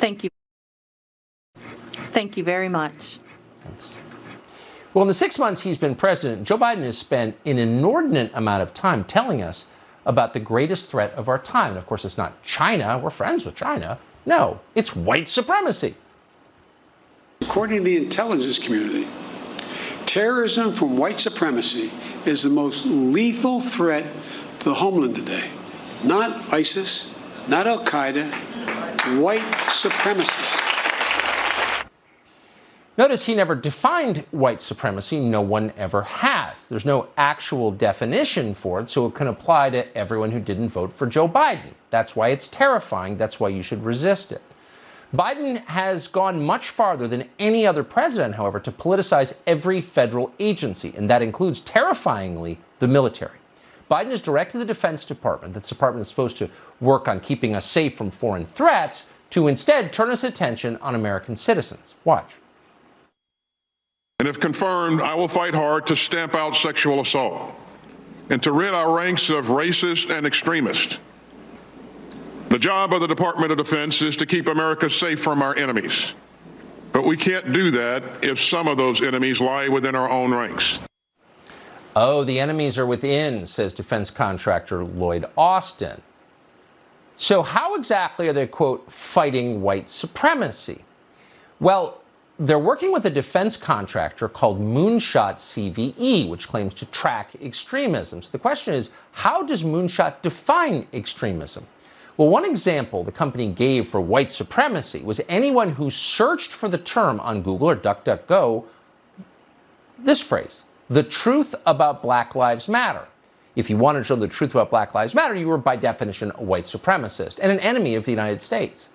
Thank you. Thank you very much. Thanks. Well, in the 6 months he's been president, Joe Biden has spent an inordinate amount of time telling us about the greatest threat of our time. And of course, it's not China. We're friends with China. No, it's white supremacy. According to the intelligence community, terrorism from white supremacy is the most lethal threat to the homeland today. Not ISIS, not Al-Qaeda, white supremacists. Notice he never defined white supremacy. No one ever has. There's no actual definition for it, so it can apply to everyone who didn't vote for Joe Biden. That's why it's terrifying. That's why you should resist it. Biden has gone much farther than any other president, however, to politicize every federal agency, and that includes, terrifyingly, the military. Biden has directed the Defense Department, that's the department that's supposed to work on keeping us safe from foreign threats, to instead turn its attention on American citizens. Watch. And if confirmed, I will fight hard to stamp out sexual assault and to rid our ranks of racist and extremists. The job of the Department of Defense is to keep America safe from our enemies. But we can't do that if some of those enemies lie within our own ranks. Oh, the enemies are within, says defense contractor Lloyd Austin. So how exactly are they, quote, fighting white supremacy? Well, they're working with a defense contractor called Moonshot CVE, which claims to track extremism. So the question is, how does Moonshot define extremism? Well, one example the company gave for white supremacy was anyone who searched for the term on Google or DuckDuckGo, this phrase, the truth about Black Lives Matter. If you wanted to show the truth about Black Lives Matter, you were by definition a white supremacist and an enemy of the United States.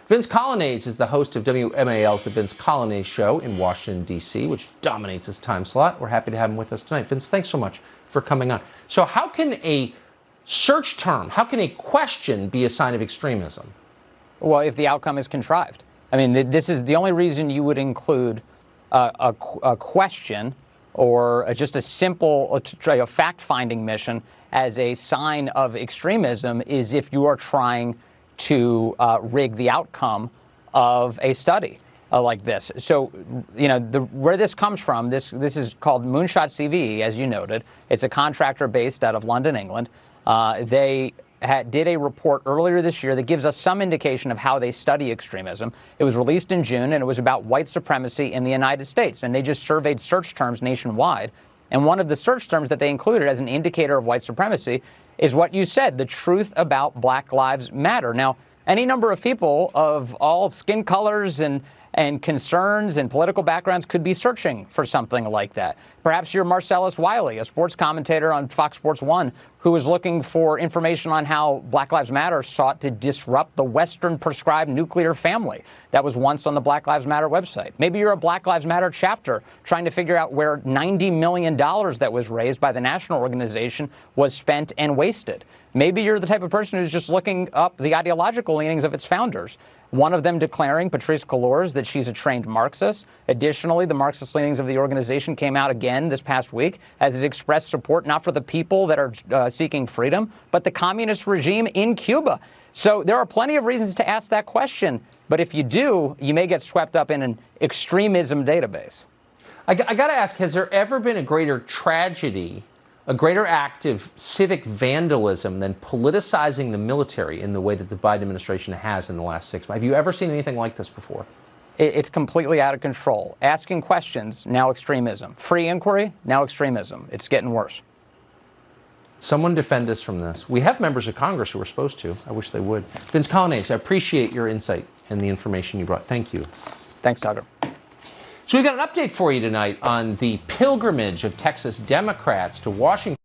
Vince Coglianese is the host of WMAL's The Vince Coglianese Show in Washington, D.C., which dominates his time slot. We're happy to have him with us tonight. Vince, thanks so much for coming on. So how can a search term, how can a question be a sign of extremism? Well, if the outcome is contrived. I mean, this is the only reason you would include a question or just a simple fact-finding mission as a sign of extremism is if you are trying to rig the outcome of a study like this. So, you know, where this comes from, this is called Moonshot CVE, as you noted. It's a contractor based out of London, England. They did a report earlier this year that gives us some indication of how they study extremism. It was released in June, and it was about white supremacy in the United States. And they just surveyed search terms nationwide. And one of the search terms that they included as an indicator of white supremacy is what you said, the truth about Black Lives Matter. Now, any number of people of all skin colors and concerns and political backgrounds could be searching for something like that. Perhaps you're Marcellus Wiley, a sports commentator on Fox Sports 1, who is looking for information on how Black Lives Matter sought to disrupt the Western prescribed nuclear family that was once on the Black Lives Matter website. Maybe you're a Black Lives Matter chapter trying to figure out where $90 million that was raised by the national organization was spent and wasted. Maybe you're the type of person who's just looking up the ideological leanings of its founders. One of them declaring, Patrisse Cullors, that she's a trained Marxist. Additionally, the Marxist leanings of the organization came out again this past week as it expressed support not for the people that are seeking freedom, but the communist regime in Cuba. So there are plenty of reasons to ask that question. But if you do, you may get swept up in an extremism database. I got to ask, has there ever been a greater tragedy, a greater act of civic vandalism than politicizing the military in the way that the Biden administration has in the last 6 months? Have you ever seen anything like this before? It's completely out of control. Asking questions, now extremism. Free inquiry, now extremism. It's getting worse. Someone defend us from this. We have members of Congress who are supposed to. I wish they would. Vince Coglianese, I appreciate your insight and the information you brought. Thank you. Thanks, Tucker. So we've got an update for you tonight on the pilgrimage of Texas Democrats to Washington.